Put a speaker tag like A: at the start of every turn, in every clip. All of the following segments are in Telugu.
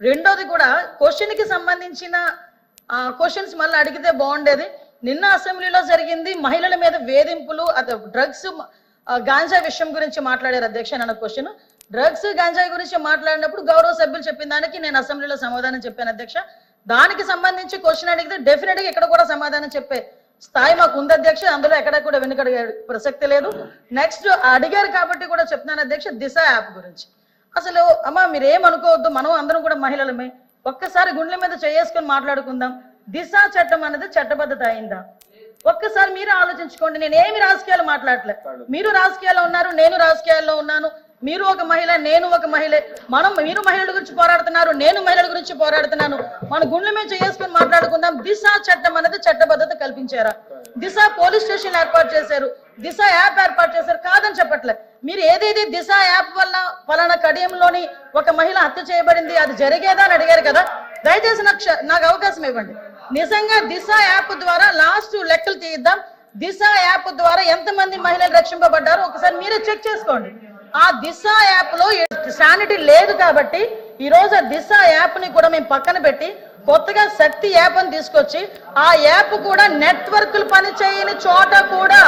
A: రెండోది కూడా క్వశ్చన్ కి సంబంధించిన క్వశ్చన్స్ మళ్ళీ అడిగితే బాగుండేది. నిన్న అసెంబ్లీలో జరిగింది మహిళల మీద వేధింపులు, డ్రగ్స్ గాంజా విషయం గురించి మాట్లాడారు అధ్యక్ష. నన్న క్వశ్చన్ డ్రగ్స్ గాంజా గురించి మాట్లాడినప్పుడు గౌరవ సభ్యులు చెప్పిన దానికి నేను అసెంబ్లీలో సమాధానం చెప్పాను అధ్యక్ష. దానికి సంబంధించి క్వశ్చన్ అడిగితే డెఫినెట్ గా ఇక్కడ కూడా సమాధానం చెప్పే స్థాయి మాకు ఉంది అధ్యక్ష. అందులో ఎక్కడ కూడా వెనుకడిగే ప్రసక్తి లేదు. నెక్స్ట్ అడిగారు కాబట్టి కూడా చెప్తున్నాను అధ్యక్ష, దిశ యాప్ గురించి. అసలు అమ్మ మీరేమనుకోవద్దు, మనం అందరం కూడా మహిళలమే. ఒక్కసారి గుండెల మీద చేసుకొని మాట్లాడుకుందాం. దిశ చట్టం అనేది చట్టబద్ధత అయిందా? ఒక్కసారి మీరు ఆలోచించుకోండి. నేనేమి రాజకీయాలు మాట్లాడలే. మీరు రాజకీయాల్లో ఉన్నారు, నేను రాజకీయాల్లో ఉన్నాను. మీరు ఒక మహిళ, నేను ఒక మహిళే. మీరు మహిళల గురించి పోరాడుతున్నారు, నేను మహిళల గురించి పోరాడుతున్నాను. మన గుండెల మీద చేసుకొని మాట్లాడుకుందాం. దిశ చట్టం అనేది చట్టబద్ధత కల్పించారా? దిశ పోలీస్ స్టేషన్ ఏర్పాటు చేశారు, దిశ యాప్ ఏర్పాటు చేశారు, కాదని చెప్పట్లే. మీరు ఏదైతే దిశ యాప్ వల్ల ఫలానా కడియంలోని ఒక మహిళ హత్య చేయబడింది, అది జరిగేదా అని అడిగారు కదా. దయచేసి నాకు అవకాశం ఇవ్వండి. నిజంగా దిశ యాప్ ద్వారా లాస్ట్ లెక్కలు తీద్దాం. దిశ యాప్ ద్వారా ఎంతమంది మహిళలు రక్షింపబడ్డారో ఒకసారి మీరే చెక్ చేసుకోండి. ఆ దిశ యాప్ లో శానిటీ లేదు కాబట్టి ఈ రోజు దిశ యాప్ ని కూడా మేము పక్కన పెట్టి కొత్తగా శక్తి యాప్ అని తీసుకొచ్చి ఆ యాప్ కూడా నెట్వర్క్లు పనిచేయని చోట కూడా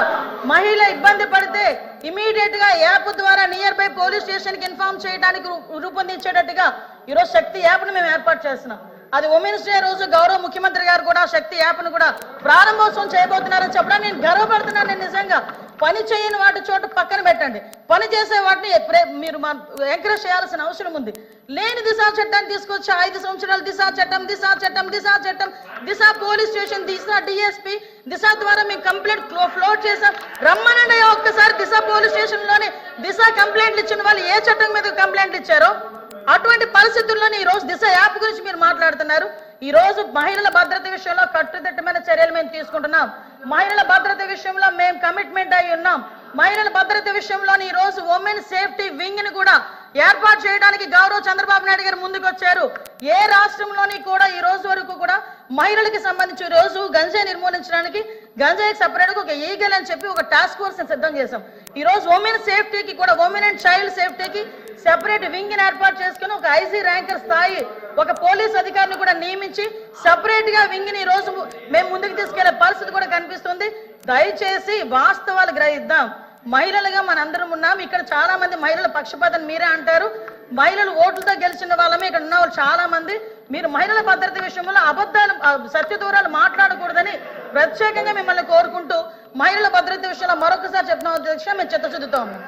A: మహిళ ఇబ్బంది పడితే ఇమీడియట్ గా యాప్ ద్వారా నియర్ బై పోలీస్ స్టేషన్ కి ఇన్ఫార్మ్ చేయడానికి రూపొందించేటట్టుగా ఈరోజు శక్తి యాప్ ని మేము ఏర్పాటు చేస్తున్నాం. అది ఉమెన్స్ డే రోజు గౌరవ ముఖ్యమంత్రి గారు కూడా శక్తి యాప్ ను కూడా ప్రారంభోత్సవం చేయబోతున్నారని చెప్పడం నేను గర్వపడుతున్నాను. నేను నిజంగా పని చేయని వాటి చోట పక్కన పెట్టండి, పని చేసే వాటిని మీరు ఎంకరేజ్ చేయాల్సిన అవసరం ఉంది. లేని దిశ చట్టాన్ని తీసుకొచ్చి 5 సంవత్సరాలు దిశ చట్టం, దిశ చట్టం, దిశ చట్టం, దిశ పోలీస్ స్టేషన్, దిశ డిఎస్పీ, దిశ ద్వారా మేము కంప్లైంట్ ఫ్లోట్ చేసాం. రమ్మనండి ఒక్కసారి దిశ పోలీస్ స్టేషన్ లోని దిశ కంప్లైంట్లు ఇచ్చిన వాళ్ళు ఏ చట్టం మీద కంప్లైంట్లు ఇచ్చారో అటువంటి పరిస్థితుల్లోనే ఈ రోజు దిశ యాప్ గురించి మీరు మాట్లాడుతున్నారు. ఈ రోజు మహిళల భద్రత విషయంలో కట్టుదిట్టమైన చర్యలు మేము తీసుకుంటున్నాం. మహిళల భద్రత విషయంలో మేము కమిట్మెంట్ అయి ఉన్నాం. మహిళల భద్రత విషయంలో ఈ రోజు ఉమెన్ సేఫ్టీ వింగ్ ని కూడా ఏర్పాటు చేయడానికి గౌరవ చంద్రబాబు నాయుడు గారు ముందుకు వచ్చారు. ఏ రాష్ట్రంలోని కూడా ఈ రోజు వరకు కూడా మహిళలకి సంబంధించి ఈ రోజు గంజాయి నిర్మూలించడానికి గంజాయికి సపరేట్ గా ఒక ఈగల్ అని చెప్పి ఒక టాస్క్ ఫోర్స్ సిద్ధం చేశాం. ఈ రోజు ఉమెన్ సేఫ్టీకి కూడా ఉమెన్ అండ్ చైల్డ్ సేఫ్టీకి సెపరేట్ వింగ్ ని ఏర్పాటు చేసుకుని ఒక ఐసీ ర్యాంకర్ స్థాయి ఒక పోలీస్ అధికారిని కూడా నియమించి సపరేట్ గా వింగ్ ని ఈ రోజు మేము ముందుకు తీసుకెళ్లే పరిస్థితి కూడా కనిపిస్తుంది. దయచేసి వాస్తవాలు గ్రహిద్దాం. మహిళలుగా మనందరం ఉన్నాం. ఇక్కడ చాలా మంది మహిళల పక్షపాతం మీరే అంటారు. మహిళలు ఓట్లతో గెలిచిన వాళ్ళమే ఇక్కడ ఉన్న వాళ్ళు చాలా మంది. మీరు మహిళల భద్రత విషయంలో అబద్ధాలు సత్యదూరాలు మాట్లాడకూడదని ప్రత్యేకంగా మిమ్మల్ని కోరుకుంటూ మహిళల భద్రత విషయంలో మరొకసారి చెప్పిన మేము చిత్తశుద్ధితో ఉన్నాం.